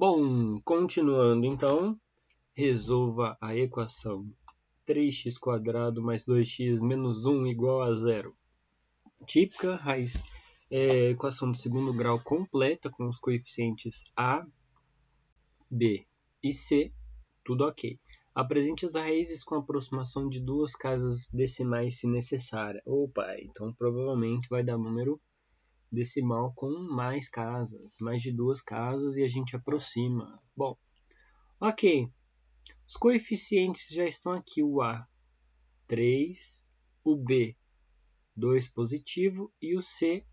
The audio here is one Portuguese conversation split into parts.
Bom, continuando então, resolva a equação 3x² mais 2x menos 1 igual a zero. Típica, raiz, equação de segundo grau completa com os coeficientes a, b e c, tudo ok. Apresente as raízes com aproximação de duas casas decimais se necessária. Opa, então provavelmente vai dar número decimal com mais casas, mais de duas casas, e a gente aproxima. Bom, ok. Os coeficientes já estão aqui, o A 3, o B 2 positivo e o C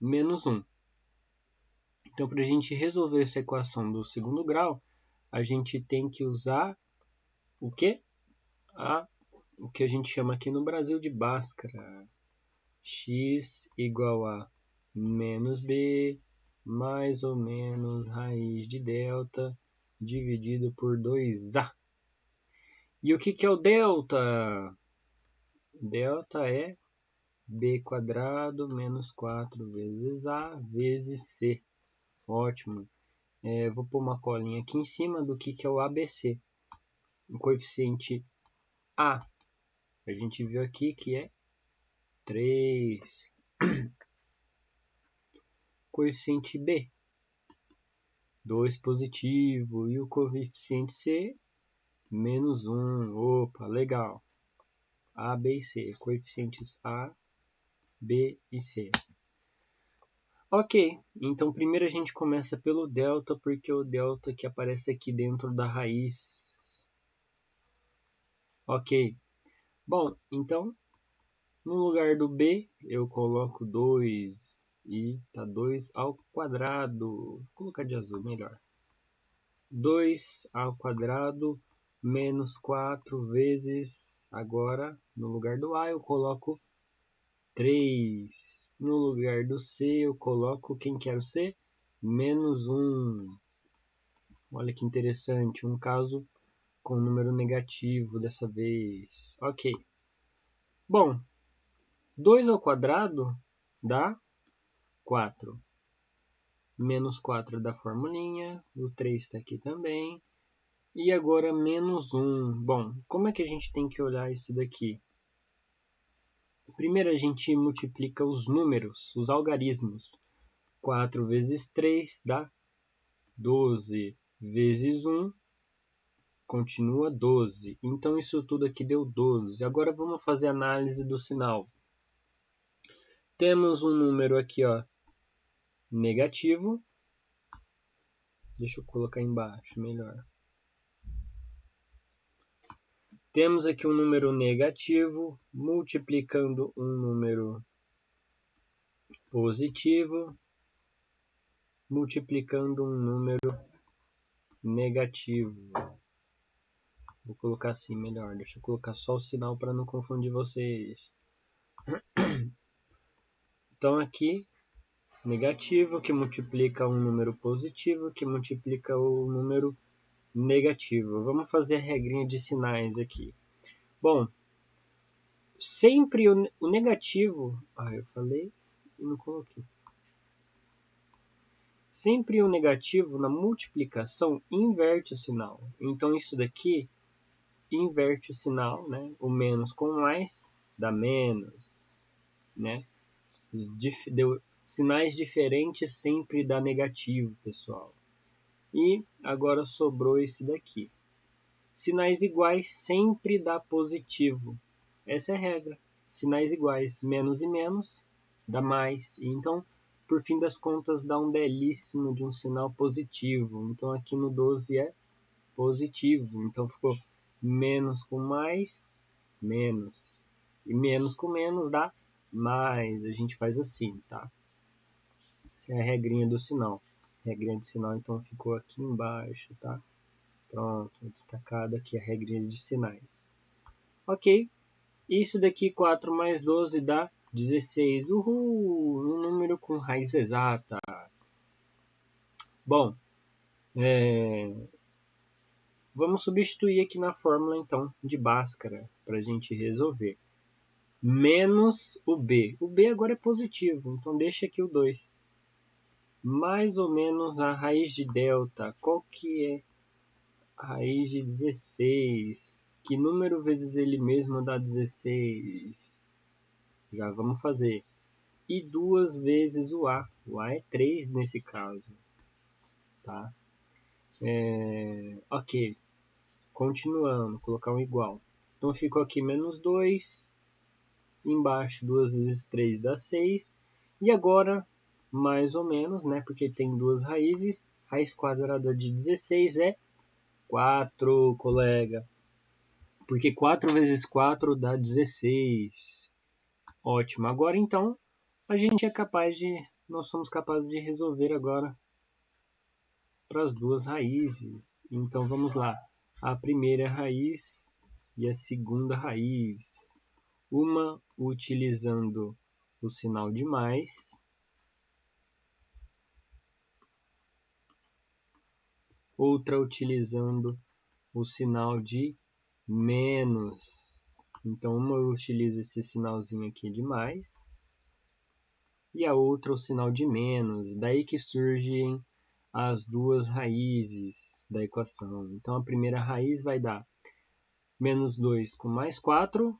menos 1. Então, para a gente resolver essa equação do segundo grau, a gente tem que usar o quê? O que a gente chama aqui no Brasil de Bhaskara. X igual a menos B mais ou menos raiz de delta dividido por 2A. E o que é o delta? Delta é b² menos 4 vezes A vezes C. Ótimo. Vou pôr uma colinha aqui em cima do que é o ABC. O coeficiente A, a gente viu aqui que é 3. Coeficiente B, 2 positivo. E o coeficiente C, menos 1. Opa, legal. A, B e C. Coeficientes A, B e C. Ok, então primeiro a gente começa pelo delta, porque é o delta que aparece aqui dentro da raiz. Ok, bom, então no lugar do B eu coloco 2 e tá 2 ao quadrado. Vou colocar de azul melhor. 2 ao quadrado menos 4 vezes, agora no lugar do A eu coloco 3. No lugar do C eu coloco, quem quer o C? Menos 1. Olha que interessante, um caso com número negativo dessa vez. Ok. Bom, 2 ao quadrado dá 4. Menos 4 da formulinha, o 3 está aqui também. E agora menos 1. Bom, como é que a gente tem que olhar isso daqui? Primeiro a gente multiplica os números, os algarismos. 4 vezes 3 dá 12 vezes 1 continua 12. Então isso tudo aqui deu 12. Agora vamos fazer a análise do sinal. Temos um número aqui, ó, negativo. Deixa eu colocar embaixo, melhor. Temos aqui um número negativo multiplicando um número positivo, multiplicando um número negativo. Vou colocar assim melhor. Deixa eu colocar só o sinal para não confundir vocês. Então aqui, negativo que multiplica um número positivo que multiplica o número negativo. Vamos fazer a regrinha de sinais aqui. Bom, sempre o negativo... eu falei e não coloquei. Sempre o negativo na multiplicação inverte o sinal. Então isso daqui inverte o sinal, né? O menos com mais dá menos, né? Sinais diferentes sempre dá negativo, pessoal. E agora sobrou esse daqui. Sinais iguais sempre dá positivo. Essa é a regra. Sinais iguais, menos e menos, dá mais. Então, por fim das contas, dá um belíssimo de um sinal positivo. Então, aqui no 12 é positivo. Então, ficou menos com mais, menos. E menos com menos dá mais. A gente faz assim, tá? Essa é a regrinha do sinal. Regrinha de sinal, então, ficou aqui embaixo, tá? Pronto, destacado aqui a regrinha de sinais. Ok, isso daqui 4 mais 12 dá 16. Uhul, um número com raiz exata. Bom, vamos substituir aqui na fórmula então de Bhaskara para a gente resolver. Menos o B. O B agora é positivo, então deixa aqui o 2. mais ou menos a raiz de delta. Qual que é a raiz de 16? Que número vezes ele mesmo dá 16? Já vamos fazer. E 2 vezes o A. O A é 3 nesse caso. Tá? Ok. Continuando, colocar um igual. Então ficou aqui menos 2. Embaixo 2 vezes 3 dá 6. E agora, mais ou menos, né? Porque tem duas raízes. Raiz quadrada de 16 é 4, colega. Porque 4 vezes 4 dá 16. Ótimo. Agora, então, nós somos capazes de resolver agora para as duas raízes. Então, vamos lá. A primeira raiz e a segunda raiz. Uma utilizando o sinal de mais, outra utilizando o sinal de menos. Então, uma utiliza esse sinalzinho aqui de mais e a outra o sinal de menos. Daí que surgem as duas raízes da equação. Então, a primeira raiz vai dar menos 2 com mais 4,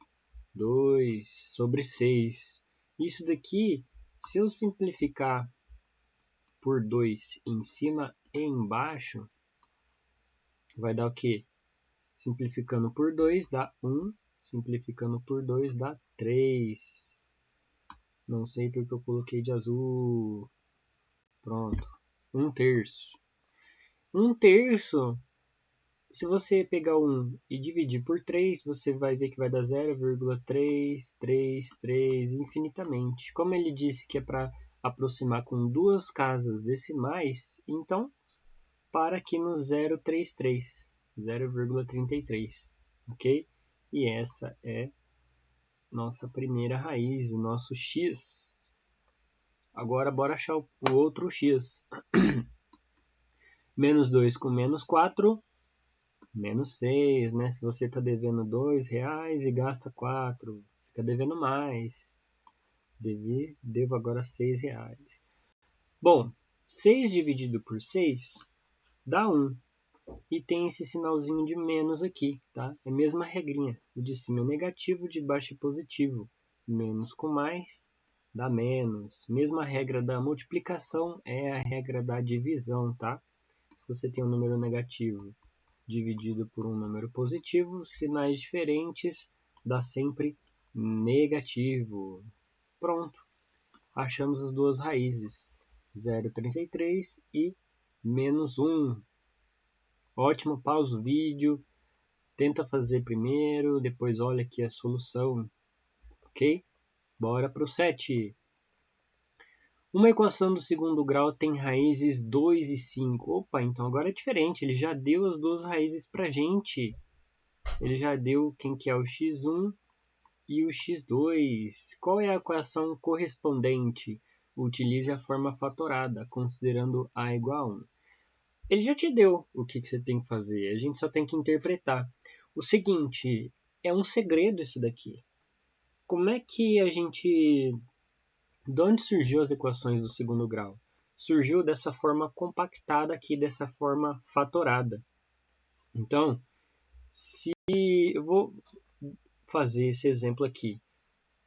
2 sobre 6. Isso daqui, se eu simplificar por 2 em cima e embaixo, vai dar o quê? Simplificando por 2 dá 1, simplificando por 2 dá 3. Não sei porque eu coloquei de azul. Pronto. 1/3. 1/3, se você pegar 1 e dividir por 3, você vai ver que vai dar 0,333 infinitamente. Como ele disse que é para aproximar com duas casas decimais, então para aqui no 0,33, 0,33, ok? E essa é nossa primeira raiz, o nosso x. Agora, bora achar o outro x. Menos 2 com menos 4, menos 6, né? Se você está devendo R$2 e gasta 4, fica devendo mais. Devo agora R$6. Bom, 6 dividido por 6 dá 1. E tem esse sinalzinho de menos aqui, tá? É a mesma regrinha. O de cima é negativo, o de baixo é positivo. Menos com mais dá menos. Mesma regra da multiplicação é a regra da divisão, tá? Se você tem um número negativo dividido por um número positivo, sinais diferentes dá sempre negativo. Pronto. Achamos as duas raízes, 0,33 e menos 1. Ótimo, pausa o vídeo, tenta fazer primeiro, depois olha aqui a solução, ok? Bora para o 7. Uma equação do segundo grau tem raízes 2 e 5. Opa, então agora é diferente, ele já deu as duas raízes para a gente. Ele já deu quem que é o x1 e o x2. Qual é a equação correspondente? Utilize a forma fatorada, considerando a igual a 1. Ele já te deu o que você tem que fazer, a gente só tem que interpretar. O seguinte, é um segredo isso daqui. Como é que a gente... De onde surgiu as equações do segundo grau? Surgiu dessa forma compactada aqui, dessa forma fatorada. Então, se eu vou fazer esse exemplo aqui.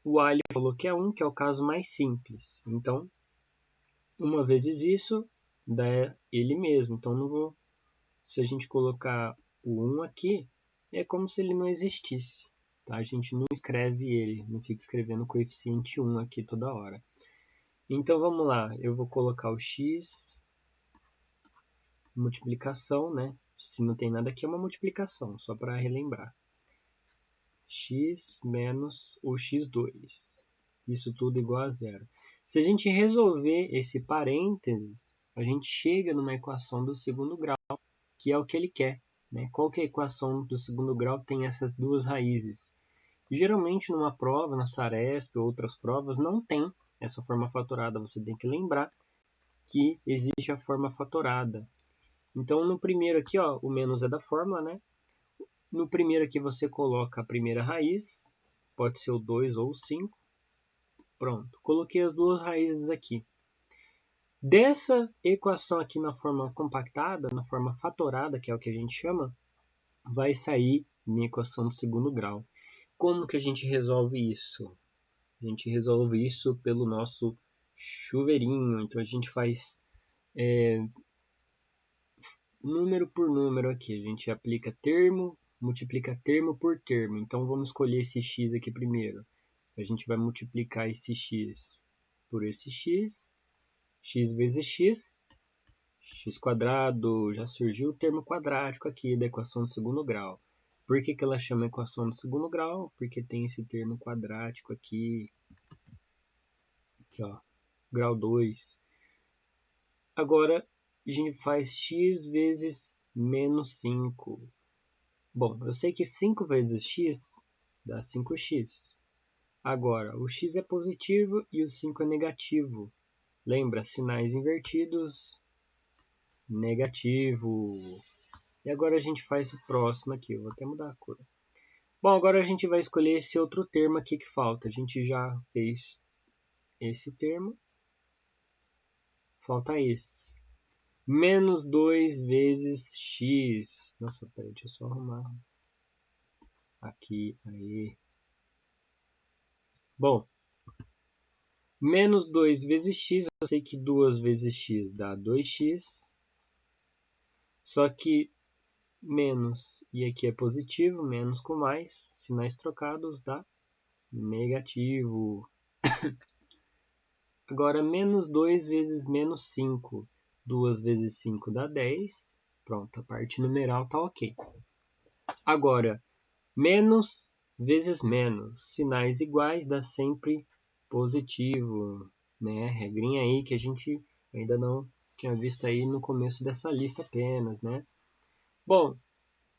O A ele falou que é 1, que é o caso mais simples. Então, uma vezes isso, dá ele mesmo. Então, não vou... Se a gente colocar o 1 aqui, é como se ele não existisse. Tá? A gente não escreve ele, não fica escrevendo o coeficiente 1 aqui toda hora. Então vamos lá, eu vou colocar o x, multiplicação, né? Se não tem nada aqui é uma multiplicação, só para relembrar. X menos o x2. Isso tudo igual a zero. Se a gente resolver esse parênteses, a gente chega numa equação do segundo grau, que é o que ele quer. Né? Qual que é a equação do segundo grau tem essas duas raízes? E, geralmente, numa prova, na Saresp ou outras provas, não tem essa forma fatorada. Você tem que lembrar que existe a forma fatorada. Então, no primeiro aqui, ó, o menos é da fórmula, né? No primeiro aqui você coloca a primeira raiz, pode ser o 2 ou o 5. Pronto, coloquei as duas raízes aqui. Dessa equação aqui na forma compactada, na forma fatorada, que é o que a gente chama, vai sair minha equação do segundo grau. Como que a gente resolve isso? A gente resolve isso pelo nosso chuveirinho. Então a gente faz número por número aqui. A gente aplica termo, multiplica termo por termo. Então vamos escolher esse x aqui primeiro. A gente vai multiplicar esse x por esse x vezes x quadrado, já surgiu o termo quadrático aqui da equação do segundo grau. Por que ela chama equação do segundo grau? Porque tem esse termo quadrático aqui, ó, grau 2. Agora, a gente faz x vezes menos 5. Bom, eu sei que 5 vezes x dá 5x. Agora, o x é positivo e o 5 é negativo. Lembra, sinais invertidos, negativo. E agora a gente faz o próximo aqui. Eu vou até mudar a cor. Bom, agora a gente vai escolher esse outro termo aqui que falta. A gente já fez esse termo. Falta esse. Menos 2 vezes x. Nossa, peraí, deixa eu só arrumar. Aqui, aí. Bom, menos 2 vezes x, eu sei que 2 vezes x dá 2x. Só que menos, e aqui é positivo, menos com mais, sinais trocados dá negativo. Agora, menos 2 vezes menos 5. 2 vezes 5 dá 10. Pronto, a parte numeral está ok. Agora, menos vezes menos. Sinais iguais dá sempre positivo. Né? Regrinha aí que a gente ainda não tinha visto aí no começo dessa lista apenas. Né? Bom,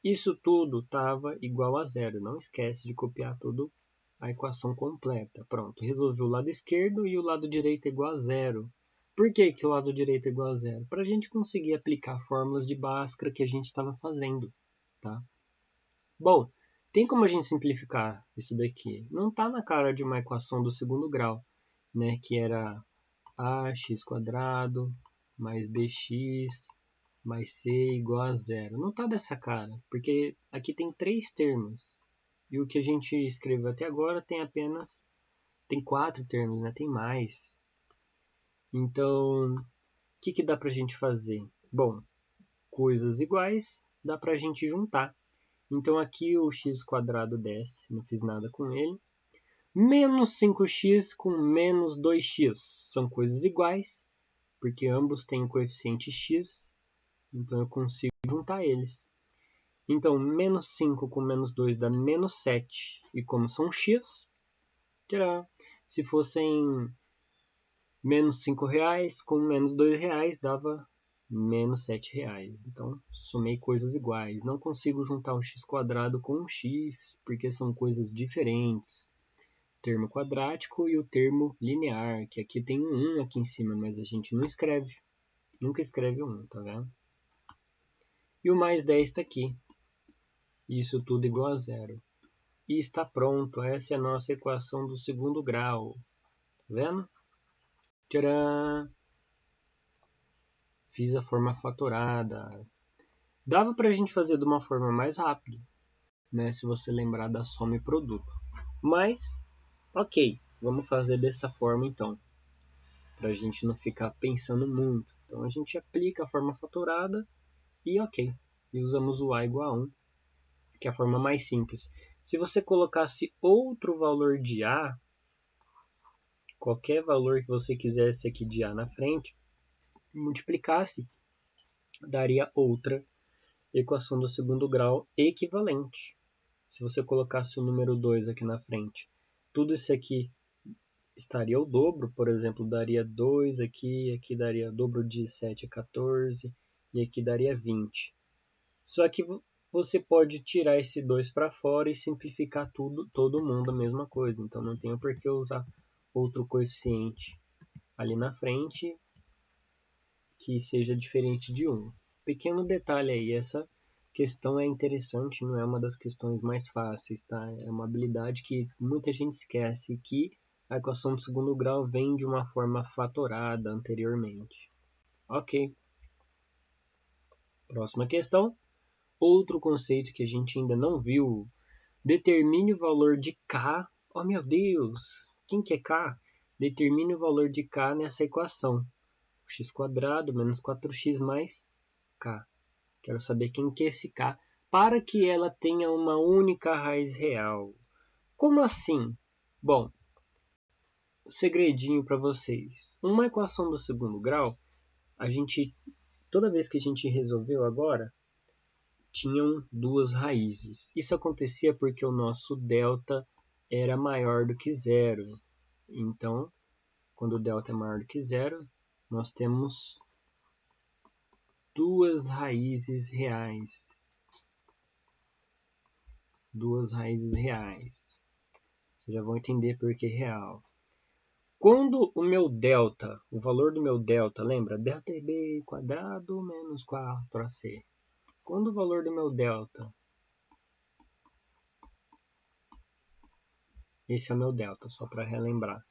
isso tudo estava igual a zero. Não esquece de copiar tudo a equação completa. Pronto, resolvi o lado esquerdo e o lado direito é igual a zero. Por que, que o lado direito é igual a zero? Para a gente conseguir aplicar fórmulas de Bhaskara que a gente estava fazendo. Tá? Bom, tem como a gente simplificar isso daqui? Não está na cara de uma equação do segundo grau, né? Que era ax² mais bx mais c igual a zero. Não está dessa cara, porque aqui tem 3 termos. E o que a gente escreveu até agora tem 4 termos, né? Tem mais. Então, o que dá para a gente fazer? Bom, coisas iguais dá para a gente juntar. Então aqui o x² desce, não fiz nada com ele. Menos 5x com menos 2x são coisas iguais, porque ambos têm o coeficiente x, então eu consigo juntar eles. Então, menos 5 com menos 2 dá menos 7. E como são x, tcharam, se fossem menos 5 reais com menos 2 reais, dava menos 7 reais. Então, somei coisas iguais. Não consigo juntar o x² com o x, porque são coisas diferentes. O termo quadrático e o termo linear, que aqui tem um 1 aqui em cima, mas a gente não escreve. Nunca escreve 1, tá vendo? E o mais 10 está aqui. Isso tudo igual a zero. E está pronto. Essa é a nossa equação do segundo grau. Tá vendo? Tcharam! Fiz a forma fatorada. Dava para a gente fazer de uma forma mais rápida, né? Se você lembrar da soma e produto. Mas, ok. Vamos fazer dessa forma então. Para a gente não ficar pensando muito. Então a gente aplica a forma fatorada e ok. E usamos o a igual a 1, que é a forma mais simples. Se você colocasse outro valor de a, qualquer valor que você quisesse aqui de a na frente, multiplicasse, daria outra equação do segundo grau equivalente. Se você colocasse o número 2 aqui na frente, tudo isso aqui estaria o dobro, por exemplo, daria 2 aqui, aqui daria o dobro de 7 é 14, e aqui daria 20. Só que você pode tirar esse 2 para fora e simplificar tudo, todo mundo a mesma coisa. Então não tem por que usar outro coeficiente ali na frente que seja diferente de 1. Pequeno detalhe aí, essa questão é interessante, não é uma das questões mais fáceis, tá? É uma habilidade que muita gente esquece, que a equação do segundo grau vem de uma forma fatorada anteriormente. Ok. Próxima questão. Outro conceito que a gente ainda não viu. Determine o valor de K. Oh, meu Deus! Quem que é K? Determine o valor de K nessa equação. X² menos 4x mais K. Quero saber quem que é esse K para que ela tenha uma única raiz real. Como assim? Bom, segredinho para vocês. Uma equação do segundo grau, toda vez que a gente resolveu agora, tinham duas raízes. Isso acontecia porque o nosso delta era maior do que zero. Então, quando o delta é maior do que zero, nós temos duas raízes reais. Duas raízes reais. Vocês já vão entender por que real. Quando o meu delta, o valor do meu delta, lembra? Delta é b quadrado menos 4ac. Quando o valor do meu delta, esse é o meu delta, só para relembrar.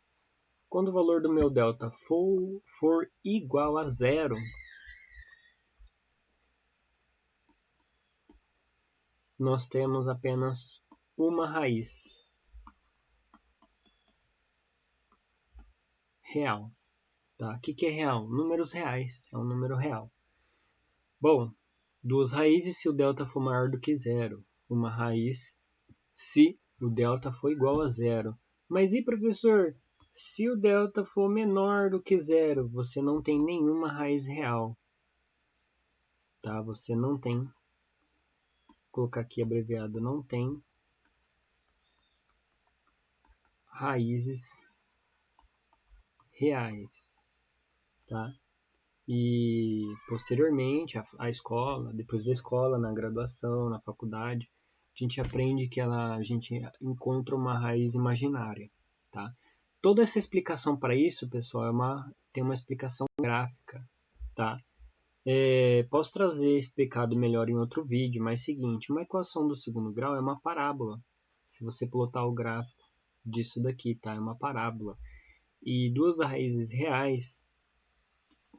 Quando o valor do meu delta for igual a zero, nós temos apenas uma raiz real. Tá? O que é real? Números reais. É um número real. Bom, duas raízes se o delta for maior do que zero. Uma raiz se o delta for igual a zero. Mas e, professor, se o delta for menor do que zero, você não tem nenhuma raiz real. Tá? Você não tem, vou colocar aqui abreviado, não tem raízes reais. Tá? E posteriormente, a escola, depois da escola, na graduação, na faculdade, a gente aprende que a gente encontra uma raiz imaginária. Tá? Toda essa explicação para isso, pessoal, tem uma explicação gráfica. Tá? Posso trazer explicado melhor em outro vídeo, mas seguinte, uma equação do segundo grau é uma parábola. Se você plotar o gráfico disso daqui, tá? É uma parábola. E duas raízes reais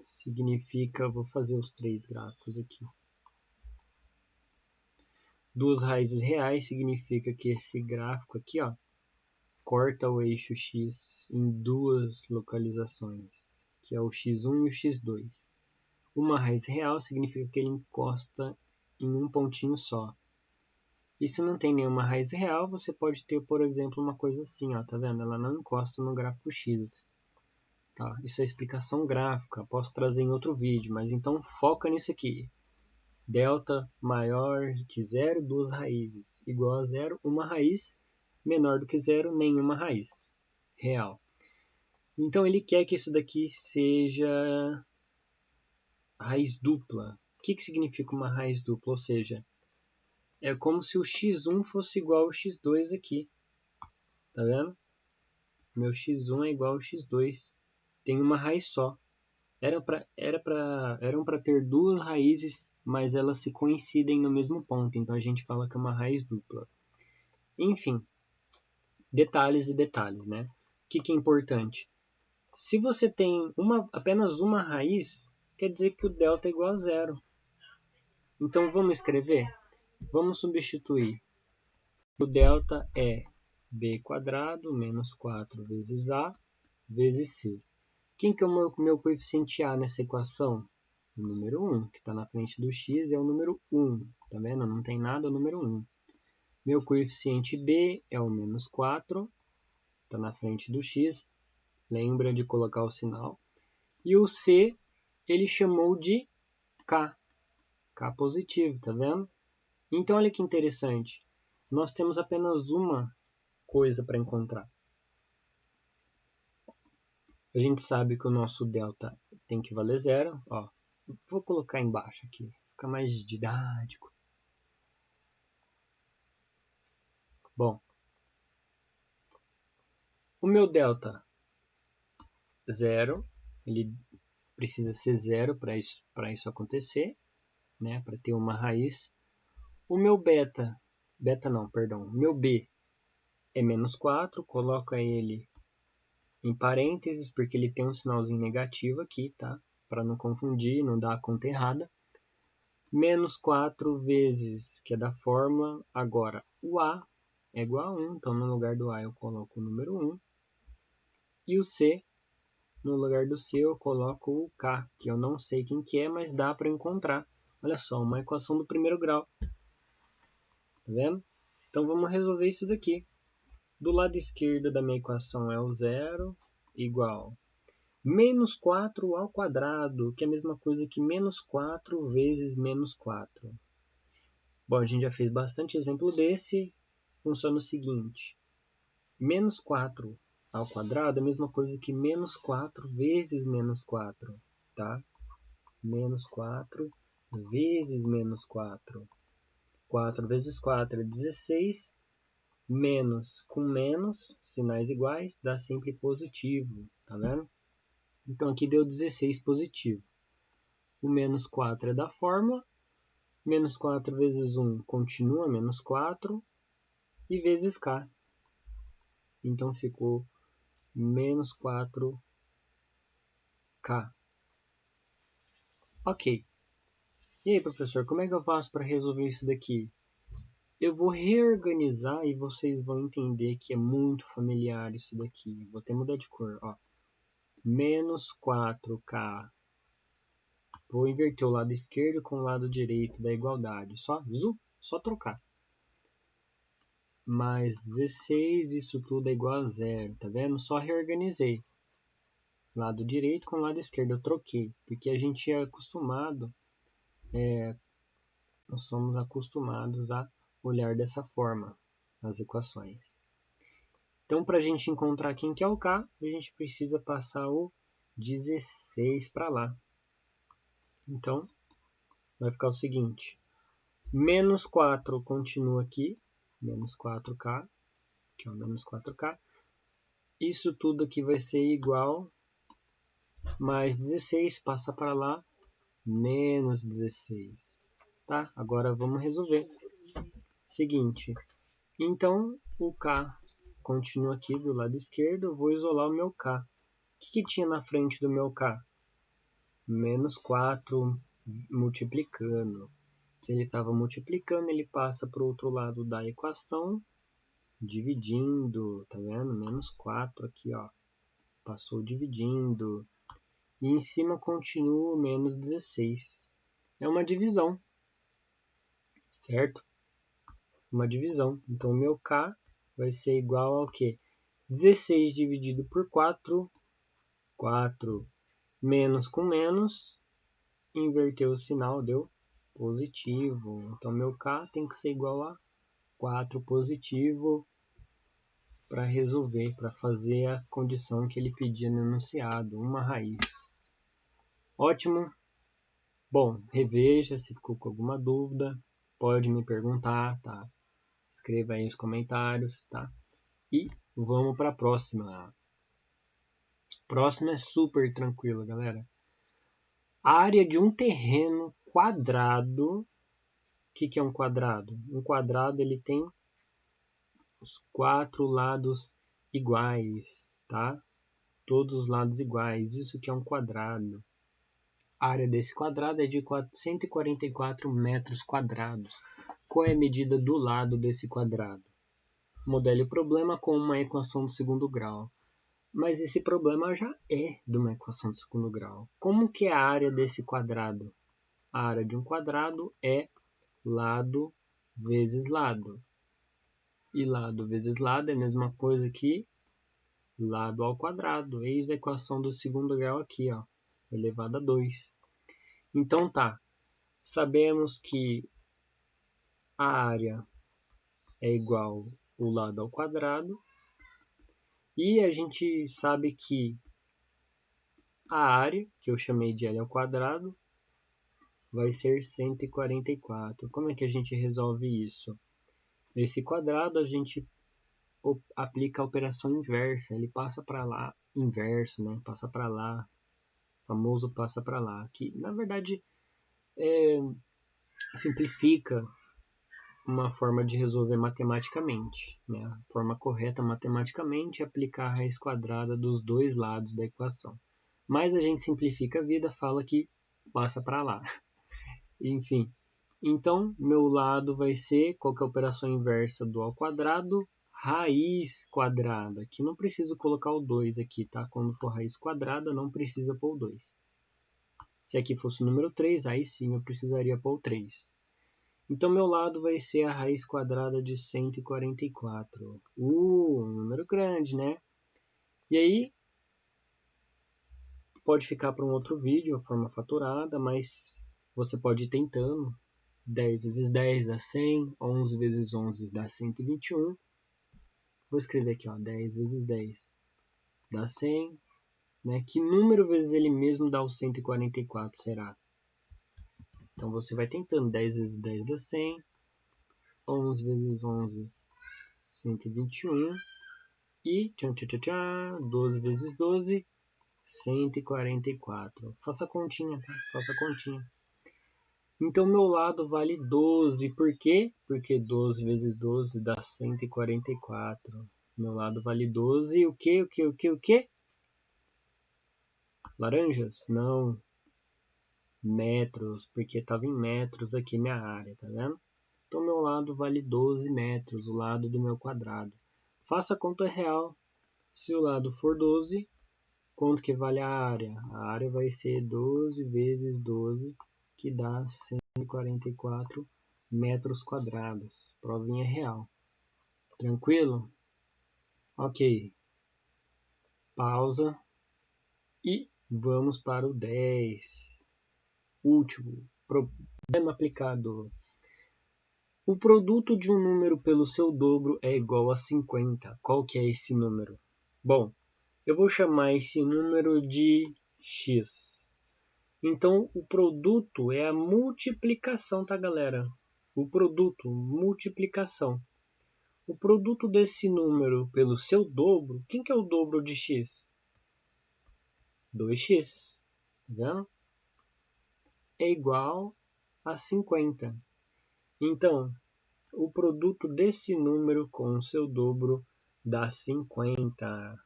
significa, vou fazer os três gráficos aqui. Duas raízes reais significa que esse gráfico aqui, ó, corta o eixo x em duas localizações, que é o x1 e o x2. Uma raiz real significa que ele encosta em um pontinho só. E se não tem nenhuma raiz real, você pode ter, por exemplo, uma coisa assim, ó, tá vendo? Ela não encosta no gráfico x. Tá? Isso é explicação gráfica, posso trazer em outro vídeo, mas então foca nisso aqui. Delta maior que zero, duas raízes. Igual a zero, uma raiz. Menor do que zero, nenhuma raiz real. Então ele quer que isso daqui seja raiz dupla. O que significa uma raiz dupla? Ou seja, é como se o x1 fosse igual ao x2 aqui. Tá vendo? Meu x1 é igual ao x2. Tem uma raiz só. Eram para ter duas raízes, mas elas se coincidem no mesmo ponto. Então a gente fala que é uma raiz dupla. Enfim, detalhes e detalhes, né? O que é importante? Se você tem apenas uma raiz, quer dizer que o delta é igual a zero. Então vamos escrever? Vamos substituir. O delta é b quadrado menos 4 vezes a vezes c. Quem que é o meu coeficiente a nessa equação? O número 1, que está na frente do x, é o número 1. Tá vendo? Não tem nada, é o número 1. Meu coeficiente b é o menos 4, está na frente do x. Lembra de colocar o sinal. E o c, ele chamou de k. K positivo, tá vendo? Então, olha que interessante. Nós temos apenas uma coisa para encontrar. A gente sabe que o nosso delta tem que valer zero. Ó, vou colocar embaixo aqui, fica mais didático. Bom, o meu delta zero, ele precisa ser zero para isso acontecer, né? Para ter uma raiz. O meu o meu b é menos 4, coloca ele em parênteses, porque ele tem um sinalzinho negativo aqui, tá? para não confundir, não dar a conta errada. Menos 4 vezes, que é da fórmula, agora o A é igual a 1, então no lugar do A eu coloco o número 1. E o C, no lugar do C eu coloco o K, que eu não sei quem que é, mas dá para encontrar. Olha só, uma equação do primeiro grau. Tá vendo? Então vamos resolver isso daqui. Do lado esquerdo da minha equação é o zero, igual menos 4 ao quadrado, que é a mesma coisa que menos 4 vezes menos 4. Bom, a gente já fez bastante exemplo desse. Funciona o seguinte. Menos 4 ao quadrado é a mesma coisa que menos 4 vezes menos 4. Tá? Menos 4 vezes menos 4. 4 vezes 4 é 16. Menos com menos, sinais iguais, dá sempre positivo. Tá vendo? Então aqui deu 16 positivo. O menos 4 é da fórmula. Menos 4 vezes 1 continua menos 4. E vezes K. Então ficou menos 4K. Ok. E aí, professor, como é que eu faço para resolver isso daqui? Eu vou reorganizar e vocês vão entender que é muito familiar isso daqui. Vou até mudar de cor. Ó. Menos 4K. Vou inverter o lado esquerdo com o lado direito da igualdade. Só trocar. Mais 16, isso tudo é igual a zero. Tá vendo? Só reorganizei. Lado direito com o lado esquerdo eu troquei. Porque a gente é acostumado... Nós somos acostumados a olhar dessa forma as equações. Então, para a gente encontrar quem que é o K, a gente precisa passar o 16 para lá. Então, vai ficar o seguinte. Menos 4 continua aqui. Menos 4K, que é o menos 4K. Isso tudo aqui vai ser igual. Mais 16 passa para lá. Menos 16. Tá? Agora vamos resolver. Seguinte. Então, o K continua aqui do lado esquerdo. Eu vou isolar o meu K. O que tinha na frente do meu K? Menos 4 multiplicando. Se ele estava multiplicando, ele passa para o outro lado da equação, dividindo. Tá vendo? Menos 4 aqui, ó. Passou dividindo. E em cima continua o menos 16. É uma divisão. Certo? Uma divisão. Então, o meu K vai ser igual ao quê? 16 dividido por 4, 4. Menos com menos, inverteu o sinal, deu positivo. Então, meu K tem que ser igual a 4 positivo para resolver, para fazer a condição que ele pedia no enunciado, uma raiz. Ótimo. Bom, reveja se ficou com alguma dúvida, pode me perguntar, tá? Escreva aí nos comentários, tá? E vamos para a próxima. Próxima é super tranquilo, galera. A área de um terreno quadrado. O que é um quadrado? Um quadrado ele tem os 4 lados iguais, tá? Todos os lados iguais. Isso que é um quadrado. A área desse quadrado é de 144 metros quadrados. Qual é a medida do lado desse quadrado? Modele o problema com uma equação do segundo grau. Mas esse problema já é de uma equação do segundo grau. Como que é a área desse quadrado? A área de um quadrado é lado vezes lado. E lado vezes lado é a mesma coisa que lado ao quadrado. Eis a equação do segundo grau aqui, ó, elevado a 2. Então tá, sabemos que a área é igual ao lado ao quadrado. E a gente sabe que a área, que eu chamei de L ao quadrado, vai ser 144. Como é que a gente resolve isso? Esse quadrado a gente aplica a operação inversa. Ele passa para lá, inverso, né? Passa para lá, famoso passa para lá. Que, na verdade, simplifica uma forma de resolver matematicamente. Né? A forma correta matematicamente é aplicar a raiz quadrada dos dois lados da equação. Mas a gente simplifica a vida, fala que passa para lá. Enfim, então meu lado vai ser, qual que é a operação inversa do ao quadrado? Raiz quadrada. Aqui não preciso colocar o 2 aqui, tá? Quando for raiz quadrada, não precisa pôr o 2. Se aqui fosse o número 3, aí sim eu precisaria pôr o 3. Então, meu lado vai ser a raiz quadrada de 144. Um número grande, né? E aí, pode ficar para um outro vídeo, a forma fatorada, mas você pode ir tentando. 10 vezes 10 dá 100, 11 vezes 11 dá 121. Vou escrever aqui, ó, 10 vezes 10 dá 100. Né? Que número vezes ele mesmo dá o 144, será? Então, você vai tentando. 10 vezes 10 dá 100. 11 vezes 11, 121. E 12 vezes 12, 144. Faça a continha, tá? Faça a continha. Então, meu lado vale 12. Por quê? Porque 12 vezes 12 dá 144. Meu lado vale 12. O quê? O quê? Laranjas? Não. Metros, porque estava em metros aqui minha área, tá vendo? Então, meu lado vale 12 metros, o lado do meu quadrado. Faça a conta real. Se o lado for 12, quanto que vale a área? A área vai ser 12 vezes 12, que dá 144 metros quadrados. Provinha real. Tranquilo? Ok. Pausa. E vamos para o 10. Último. Problema aplicado. O produto de um número pelo seu dobro é igual a 50. Qual que é esse número? Bom, eu vou chamar esse número de x. Então, o produto é a multiplicação, tá, galera? O produto, multiplicação. O produto desse número pelo seu dobro, quem que é o dobro de x? 2x, tá vendo? É igual a 50. Então, o produto desse número com o seu dobro dá 50.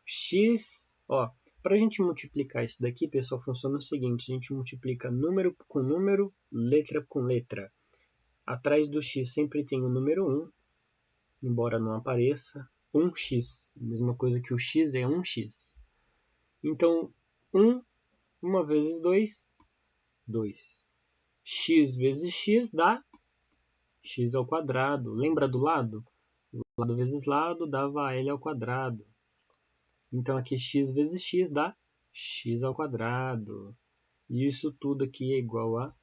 X, ó, para a gente multiplicar isso daqui, pessoal, funciona o seguinte: a gente multiplica número com número, letra com letra. Atrás do x sempre tem o número 1, embora não apareça. 1x, a mesma coisa que o x é 1x. Então, 1 vezes 2, 2. X vezes x dá x ao quadrado. Lembra do lado? Lado vezes lado dava L ao quadrado. Então, aqui x vezes x dá x ao quadrado. E isso tudo aqui é igual a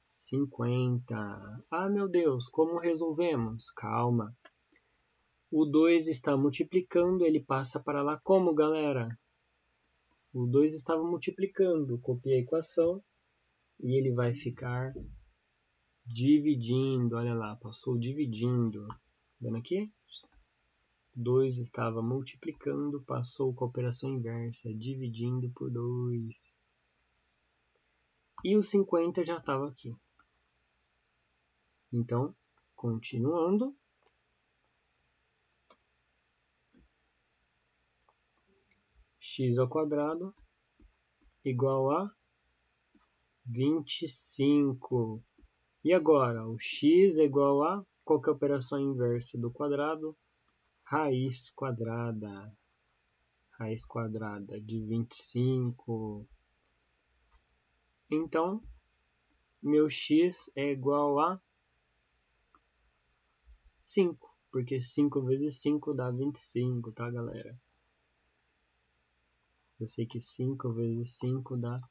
50. Ah, meu Deus, como resolvemos? Calma. O 2 está multiplicando, ele passa para lá como, galera? O 2 estava multiplicando, copiei a equação e ele vai ficar dividindo. Olha lá, passou dividindo. Vendo aqui? 2 estava multiplicando, passou com a operação inversa, dividindo por 2. E o 50 já estava aqui. Então, continuando. X ao quadrado igual a 25. E agora, o x é igual a, qual que é a operação inversa do quadrado? Raiz quadrada. Raiz quadrada de 25. Então, meu x é igual a 5, porque 5 vezes 5 dá 25, tá, galera? Eu sei que 5 vezes 5 dá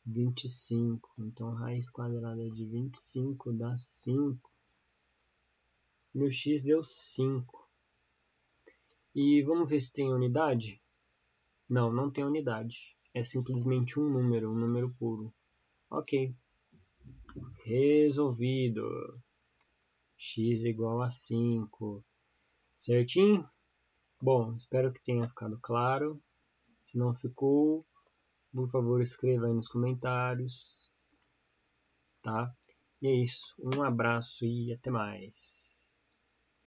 25. Então, raiz quadrada de 25 dá 5. Meu x deu 5. E vamos ver se tem unidade? Não, não tem unidade. É simplesmente um número puro. Ok. Resolvido. X igual a 5. Certinho? Bom, espero que tenha ficado claro. Se não ficou, por favor, escreva aí nos comentários. Tá? E é isso. Um abraço e até mais.